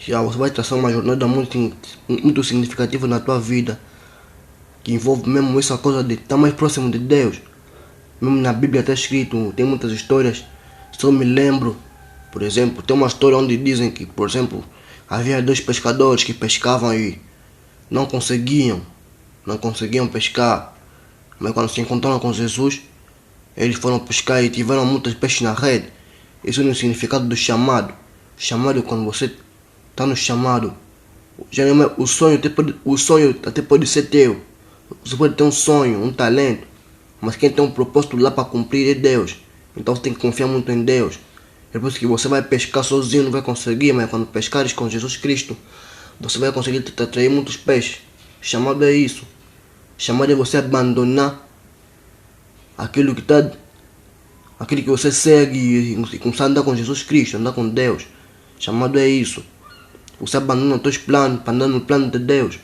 Já você vai traçar uma jornada muito significativa na tua vida, que envolve mesmo essa coisa de estar mais próximo de Deus. Mesmo na Bíblia está escrito, tem muitas histórias. Se eu me lembro, por exemplo, tem uma história onde dizem que, por exemplo, havia dois pescadores que pescavam e não conseguiam, não conseguiam pescar. Mas quando se encontraram com Jesus, eles foram pescar e tiveram muitos peixes na rede. Isso é o significado do chamado. Chamado é quando você está no chamado. Geralmente o sonho até pode ser teu. Você pode ter um sonho, um talento, mas quem tem um propósito lá para cumprir é Deus. Então você tem que confiar muito em Deus. É por isso que você vai pescar sozinho, não vai conseguir, mas quando pescares com Jesus Cristo, você vai conseguir te atrair muitos peixes. Chamado é isso. Chamado é você abandonar aquilo que você segue e começar a andar com Jesus Cristo, andar com Deus. Chamado é isso. Você abandona os teus planos para andar no plano de Deus.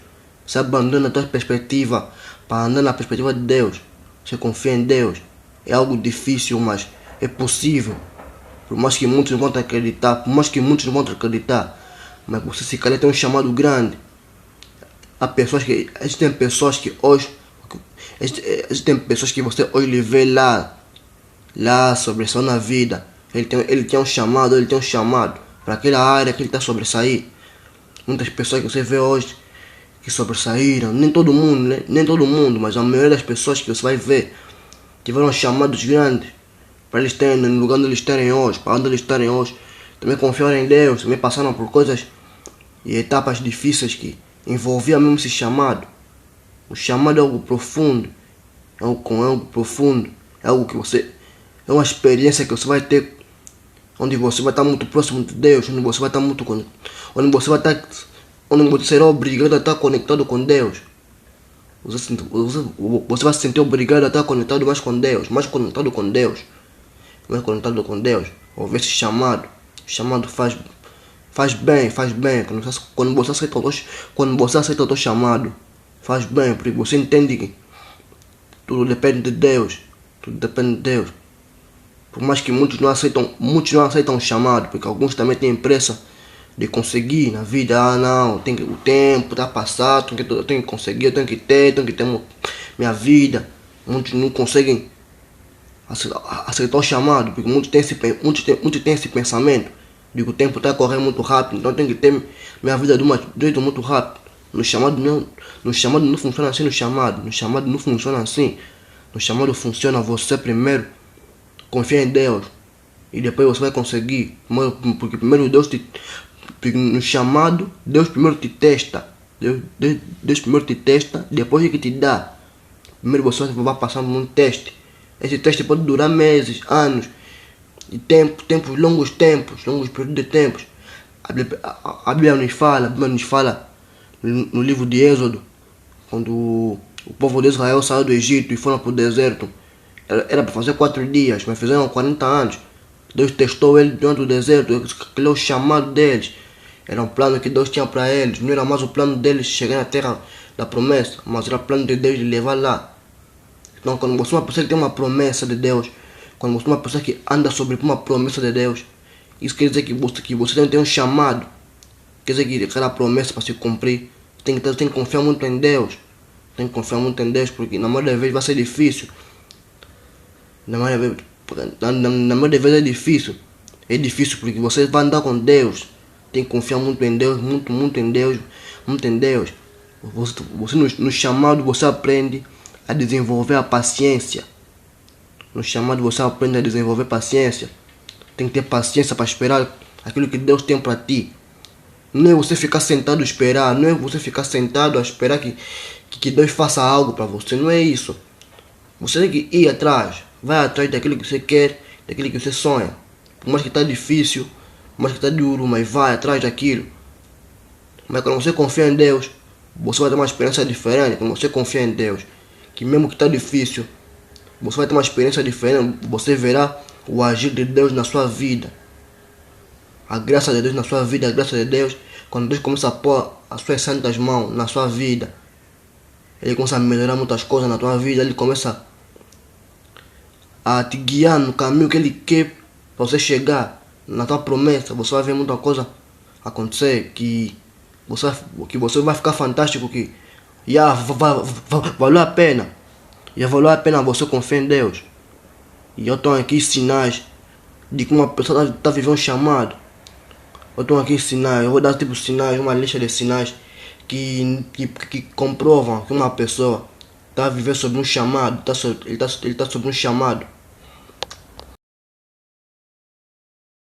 Você abandona a tua perspectiva para andar na perspectiva de Deus. Você confia em Deus. É algo difícil, mas é possível. Por mais que muitos não vão acreditar, mas você se calhar tem um chamado grande. Existem pessoas que você hoje lhe vê lá sobressair na vida. Ele tem um chamado para aquela área que ele está sobressair. Muitas pessoas que você vê hoje que sobressaíram, nem todo mundo, mas a maioria das pessoas que você vai ver tiveram chamados grandes para eles terem no lugar onde eles estarem hoje, para onde eles estarem hoje. Também confiaram em Deus, também passaram por coisas e etapas difíceis que envolviam mesmo esse chamado. O chamado é algo profundo, é algo que você, é uma experiência que você vai ter, onde você vai estar muito próximo de Deus, onde você será obrigado a estar conectado com Deus. Você vai se sentir obrigado a estar conectado mais conectado com Deus. Ouvir esse chamado. O chamado faz bem. Quando você aceita o teu chamado, faz bem, porque você entende que tudo depende de Deus. Por mais que muitos não aceitam o chamado, porque alguns também têm pressa de conseguir na vida. Não, o tempo está passado, eu tenho que conseguir, eu tenho que ter minha vida. Muitos não conseguem aceitar o chamado, porque muitos têm esse pensamento de que o tempo está a correr muito rápido, então eu tenho que ter minha vida de um jeito muito rápido. No chamado não funciona assim. No chamado funciona você primeiro confia em Deus e depois você vai conseguir, porque primeiro no chamado Deus primeiro te testa. Deus primeiro te testa, depois é que te dá. Primeiro você vai passar por um teste. Esse teste pode durar meses, anos, e longos períodos de tempos. A Bíblia nos fala no livro de Êxodo, quando o povo de Israel saiu do Egito e foram para o deserto. Era para fazer 4 dias, mas fizeram 40 anos. Deus testou eles durante o deserto. Aquele é o chamado deles. Era um plano que Deus tinha para eles. Não era mais o plano deles chegar na terra da promessa, mas era o plano de Deus de levar lá. Então, quando você é uma pessoa que tem uma promessa de Deus, quando você é uma pessoa que anda sobre uma promessa de Deus, isso quer dizer que você tem um chamado. Quer dizer que aquela promessa para se cumprir, tem que confiar muito em Deus. Porque na maioria das vezes vai ser difícil. Na maioria das vezes é difícil. É difícil porque você vai andar com Deus. Tem que confiar muito em Deus, muito em Deus. Você no chamado você aprende a desenvolver a paciência. Tem que ter paciência para esperar aquilo que Deus tem para ti. Não é você ficar sentado a esperar. Não é você ficar sentado a esperar que Deus faça algo para você. Não é isso. Você tem que ir atrás. Vai atrás daquilo que você quer, daquilo que você sonha. Por mais que está difícil, por mais que está duro, mas vai atrás daquilo. Mas quando você confia em Deus, você vai ter uma experiência diferente. Quando você confia em Deus, que mesmo que está difícil, você vai ter uma experiência diferente. Você verá o agir de Deus na sua vida. A graça de Deus na sua vida, quando Deus começa a pôr as suas santas mãos na sua vida, Ele começa a melhorar muitas coisas na tua vida, Ele começa a te guiar no caminho que Ele quer para você chegar na tua promessa. Você vai ver muita coisa acontecer, que você vai ficar fantástico, que já valeu a pena. Já valeu a pena você confiar em Deus. E eu estou aqui sinais de que uma pessoa está vivendo um chamado. Eu estou aqui sinais, eu vou dar tipo sinais, uma lista de sinais que comprovam que uma pessoa está vivendo sobre um chamado, ele tá sobre um chamado.